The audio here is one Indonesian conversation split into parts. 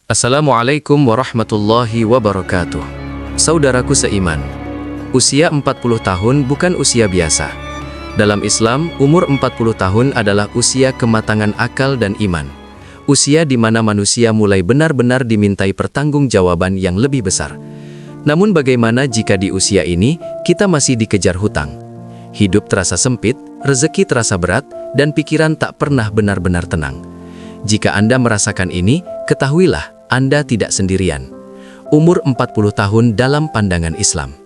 Assalamualaikum warahmatullahi wabarakatuh. Saudaraku seiman, usia 40 tahun bukan usia biasa. Dalam Islam, umur 40 tahun adalah usia kematangan akal dan iman. Usia di mana manusia mulai benar-benar dimintai pertanggungjawaban yang lebih besar. Namun bagaimana jika di usia ini kita masih dikejar hutang? Hidup terasa sempit, rezeki terasa berat, dan pikiran tak pernah benar-benar tenang. Jika Anda merasakan ini, ketahuilah Anda tidak sendirian. Umur 40 tahun dalam pandangan Islam.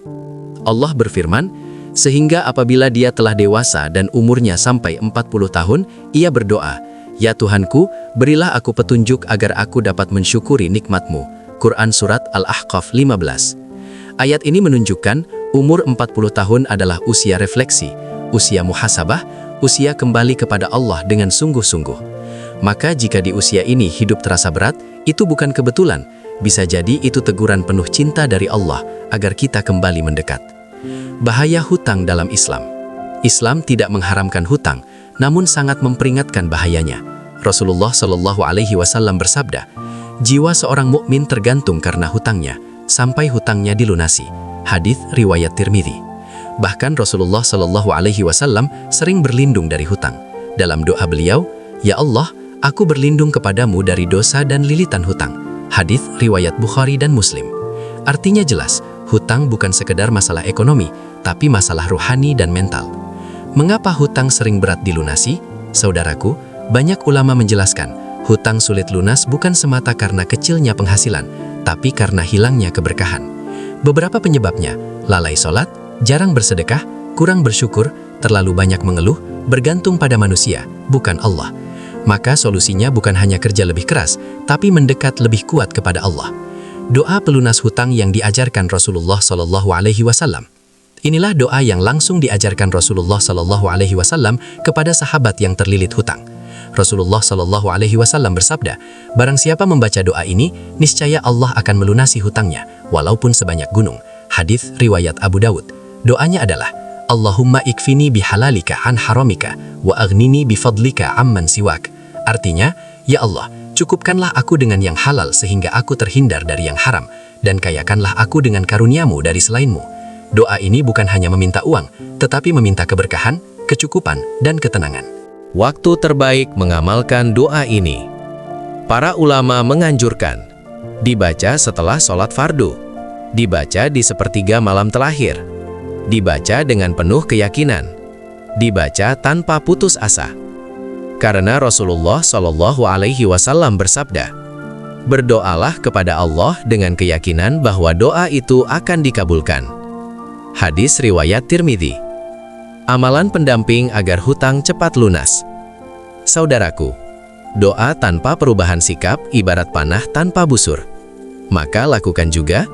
Allah berfirman, sehingga apabila dia telah dewasa dan umurnya sampai 40 tahun, ia berdoa, "Ya Tuhanku, berilah aku petunjuk agar aku dapat mensyukuri nikmat-Mu." Quran Surat Al-Ahqaf 15. Ayat ini menunjukkan umur 40 tahun adalah usia refleksi, usia muhasabah, usia kembali kepada Allah dengan sungguh-sungguh. Maka jika di usia ini hidup terasa berat, itu bukan kebetulan. Bisa jadi itu teguran penuh cinta dari Allah agar kita kembali mendekat. Bahaya hutang dalam Islam. Islam tidak mengharamkan hutang, namun sangat memperingatkan bahayanya. Rasulullah Shallallahu Alaihi Wasallam bersabda, jiwa seorang mukmin tergantung karena hutangnya, sampai hutangnya dilunasi. Hadits riwayat Tirmidzi. Bahkan Rasulullah Shallallahu Alaihi Wasallam sering berlindung dari hutang. Dalam doa beliau, "Ya Allah, aku berlindung kepadamu dari dosa dan lilitan hutang." Hadits riwayat Bukhari dan Muslim. Artinya jelas, hutang bukan sekedar masalah ekonomi, tapi masalah rohani dan mental. Mengapa hutang sering berat dilunasi? Saudaraku, banyak ulama menjelaskan, hutang sulit lunas bukan semata karena kecilnya penghasilan, tapi karena hilangnya keberkahan. Beberapa penyebabnya, lalai sholat, jarang bersedekah, kurang bersyukur, terlalu banyak mengeluh, bergantung pada manusia, bukan Allah. Maka solusinya bukan hanya kerja lebih keras, tapi mendekat lebih kuat kepada Allah. Doa pelunas hutang yang diajarkan Rasulullah Shallallahu Alaihi Wasallam. Inilah doa yang langsung diajarkan Rasulullah Shallallahu Alaihi Wasallam kepada sahabat yang terlilit hutang. Rasulullah Shallallahu Alaihi Wasallam bersabda, barang siapa membaca doa ini, niscaya Allah akan melunasi hutangnya, walaupun sebanyak gunung. Hadits riwayat Abu Dawud. Doanya adalah, Allahumma ikfini bihalalika an haramika, wa aghnini bifadlika amman siwak. Artinya, ya Allah, cukupkanlah aku dengan yang halal sehingga aku terhindar dari yang haram, dan kayakanlah aku dengan karuniamu dari selainmu. Doa ini bukan hanya meminta uang, tetapi meminta keberkahan, kecukupan, dan ketenangan. Waktu terbaik mengamalkan doa ini. Para ulama menganjurkan, dibaca setelah sholat fardu, dibaca di sepertiga malam terakhir, dibaca dengan penuh keyakinan, dibaca tanpa putus asa. Karena Rasulullah Shallallahu Alaihi Wasallam bersabda, berdoalah kepada Allah dengan keyakinan bahwa doa itu akan dikabulkan. Hadis riwayat Tirmidzi. Amalan pendamping agar hutang cepat lunas. Saudaraku, doa tanpa perubahan sikap ibarat panah tanpa busur. Maka lakukan juga,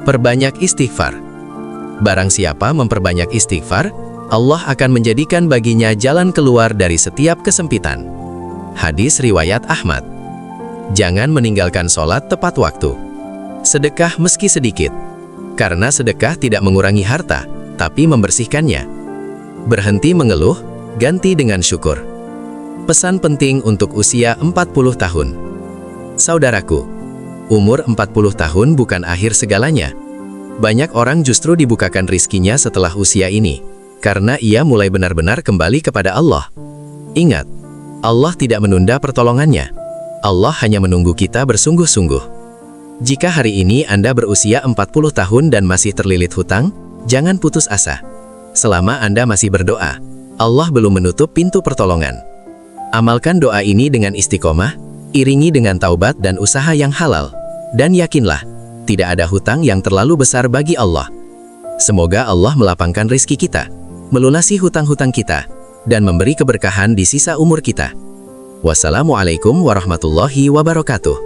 perbanyak istighfar. Barang siapa memperbanyak istighfar, Allah akan menjadikan baginya jalan keluar dari setiap kesempitan. Hadis riwayat Ahmad. Jangan meninggalkan sholat tepat waktu. Sedekah meski sedikit, karena sedekah tidak mengurangi harta, tapi membersihkannya. Berhenti mengeluh, ganti dengan syukur. Pesan penting untuk usia 40 tahun. Saudaraku, umur 40 tahun bukan akhir segalanya. Banyak orang justru dibukakan rizkinya setelah usia ini, karena ia mulai benar-benar kembali kepada Allah. Ingat, Allah tidak menunda pertolongannya. Allah hanya menunggu kita bersungguh-sungguh. Jika hari ini Anda berusia 40 tahun dan masih terlilit hutang, jangan putus asa. Selama Anda masih berdoa, Allah belum menutup pintu pertolongan. Amalkan doa ini dengan istiqomah, iringi dengan taubat dan usaha yang halal, dan yakinlah, tidak ada hutang yang terlalu besar bagi Allah. Semoga Allah melapangkan rizki kita, melunasi hutang-hutang kita, dan memberi keberkahan di sisa umur kita. Wassalamualaikum warahmatullahi wabarakatuh.